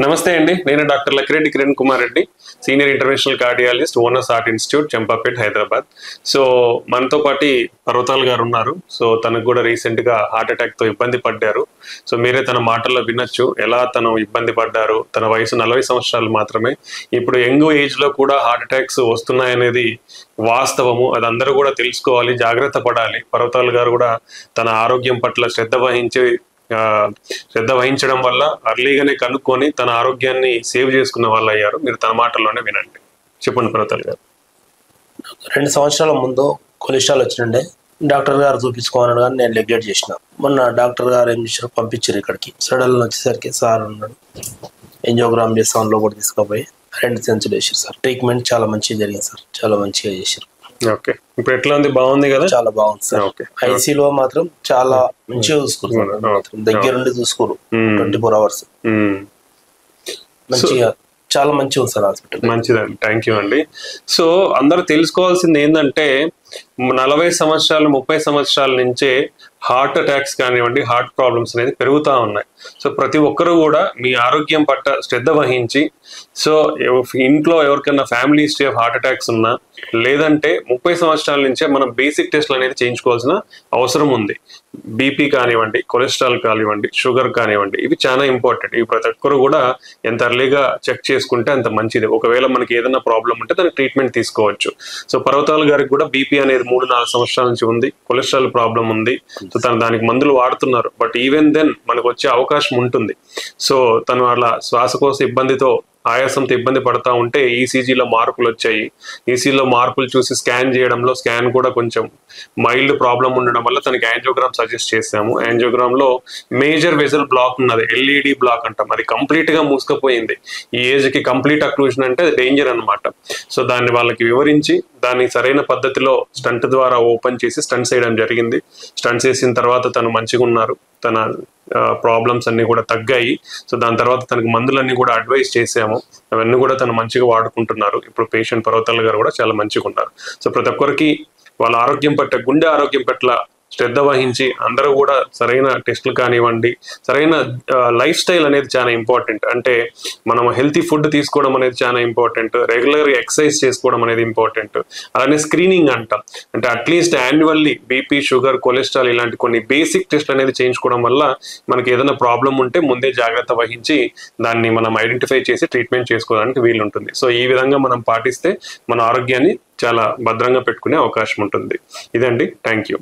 నమస్తే అండి, నేను doctor Lakkireddy Kiran Kumar Reddy, senior international cardiologist, owners heart institute, Champapet, Hyderabad. So మనతో పాటు పర్వతాల్ గారు ఉన్నారు. సో తనకు కూడా రీసెంట్ గా హార్ట్ అటాక్ తో ఇబ్బంది పడ్డారు. సో మీరే తన మాటల్లో వినొచ్చు ఎలా తను ఇబ్బంది పడ్డారు. తన వయసు 40 సంవత్సరాలు మాత్రమే. ఇప్పుడు యంగ్ ఏజ్ లో కూడా హార్ట్ అటాక్స్ వస్తున్నాయనేది వాస్తవము. అది అందరూ కూడా తెలుసుకోవాలి, జాగ్రత్త పడాలి. పర్వతాల్ గారు కూడా తన ఆరోగ్యం పట్ల శ్రద్ధ వహించడం వల్ల అర్లీగానే కనుక్కొని తన ఆరోగ్యాన్ని సేవ్ చేసుకున్న వాళ్ళు అయ్యారు. మీరు తన మాటల్లోనే వినండి. చెప్పండి పర్వతాల్ గారు. 2 సంవత్సరాల ముందు కొలెస్ట్రాల్ వచ్చినండే డాక్టర్ గారు చూపించుకోమన్నాడు, కానీ నేను నెగ్లెక్ట్ చేసిన. మొన్న డాక్టర్ గారు ఏం చేశారు, పంపించారు ఇక్కడికి. సడన్ వచ్చేసరికి సార్ ఉన్నాడు, ఎంజియోగ్రామ్ చేస్తాం, లోపల తీసుకుపోయి 2 సెన్సులు వేసారు సార్. ట్రీట్మెంట్ చాలా మంచిగా జరిగింది సార్, చాలా మంచిగా చేశారు. ఓకే, ఇప్పుడు ఎట్లా ఉంది? బాగుంది కదా? చాలా బాగుంది సార్. ఐసీలో మాత్రం చాలా మంచిగా చూసుకోరు, దగ్గర నుండి చూసుకోరు 24 hours. మంచిగా చాలా మంచిగా ఉంది సార్ హాస్పిటల్. మంచిదండి, థ్యాంక్ యూ అండి. సో అందరూ తెలుసుకోవాల్సింది ఏంటంటే 40 సంవత్సరాలు 30 సంవత్సరాల నుంచే హార్ట్ అటాక్స్ కానివ్వండి, హార్ట్ ప్రాబ్లమ్స్ అనేది పెరుగుతూ ఉన్నాయి. సో ప్రతి ఒక్కరు కూడా మీ ఆరోగ్యం పట్ల శ్రద్ధ వహించి, సో ఇంట్లో ఎవరికైనా family history of heart attacks ఉన్నా, లేదంటే 30 సంవత్సరాల నుంచే మనం బేసిక్ టెస్ట్లు అనేది చేయించుకోవాల్సిన అవసరం ఉంది. బీపీ కానివ్వండి, కొలెస్ట్రాల్ కానివ్వండి, షుగర్ కానివ్వండి, ఇవి చాలా ఇంపార్టెంట్. ఇవి ప్రతి ఒక్కరు కూడా ఎంత అర్లీగా చెక్ చేసుకుంటే అంత మంచిది. ఒకవేళ మనకి ఏదైనా ప్రాబ్లం ఉంటే దానికి ట్రీట్మెంట్ తీసుకోవచ్చు. సో పర్వతాల్ గారికి కూడా బీపీ అనేది 3-4 సంవత్సరాల నుంచి ఉంది, కొలెస్ట్రాల్ ప్రాబ్లం ఉంది. సో తను దానికి మందులు వాడుతున్నారు. బట్ ఈవెన్ దెన్ మనకు వచ్చే అవకాశం ఉంటుంది. సో తను అలా శ్వాసకోశ ఇబ్బందితో, ఆయాసంతో ఇబ్బంది పడతా ఉంటే ఈసీజీలో మార్పులు వచ్చాయి. ఈసీలో మార్పులు చూసి స్కాన్ చేయడంలో స్కాన్ కూడా కొంచెం మైల్డ్ ప్రాబ్లం ఉండడం వల్ల తనకి యాంజియోగ్రామ్ సజెస్ట్ చేసాము. యాంజియోగ్రామ్ లో మేజర్ వెజల్ బ్లాక్ ఉన్నది, ఎల్ఈడి బ్లాక్ అంటాం. అది కంప్లీట్ గా మూసుకుపోయింది. ఈ ఏజ్ కి కంప్లీట్ అక్లూజన్ అంటే డేంజర్ అనమాట. సో దాన్ని వాళ్ళకి వివరించి దాన్ని సరైన పద్ధతిలో స్టంట్ ద్వారా ఓపెన్ చేసి స్టంట్స్ వేయడం జరిగింది. స్టంట్స్ వేసిన తర్వాత తను మంచిగా ఉన్నారు. తన ప్రాబ్లమ్స్ అన్ని కూడా తగ్గాయి. సో దాని తర్వాత తనకి మందులన్నీ కూడా అడ్వైస్ చేసాము. అవన్నీ కూడా తను మంచిగా వాడుకుంటున్నారు. ఇప్పుడు పేషెంట్ పర్వతాల్ గారు కూడా చాలా మంచిగా ఉన్నారు. సో ప్రతి ఒక్కరికి వాళ్ళ ఆరోగ్యం పట్ల, గుండె ఆరోగ్యం పట్ల శ్రద్ధ వహించి అందరూ కూడా సరైన టెస్టులు కానివ్వండి, సరైన లైఫ్ స్టైల్ అనేది చాలా ఇంపార్టెంట్. అంటే మనం హెల్తీ ఫుడ్ తీసుకోవడం అనేది చాలా ఇంపార్టెంట్, రెగ్యులర్ ఎక్సర్సైజ్ చేసుకోవడం అనేది ఇంపార్టెంట్. అలానే స్క్రీనింగ్ అంటాం, అంటే at least annually BP, sugar, cholesterol ఇలాంటి కొన్ని బేసిక్ టెస్ట్లు అనేది చేయించుకోవడం వల్ల మనకి ఏదైనా ప్రాబ్లం ఉంటే ముందే జాగ్రత్త వహించి దాన్ని మనం ఐడెంటిఫై చేసి ట్రీట్మెంట్ చేసుకోవడానికి వీలుంటుంది. సో ఈ విధంగా మనం పాటిస్తే మన ఆరోగ్యాన్ని చాలా భద్రంగా పెట్టుకునే అవకాశం ఉంటుంది. ఇదండి, థ్యాంక్ యూ.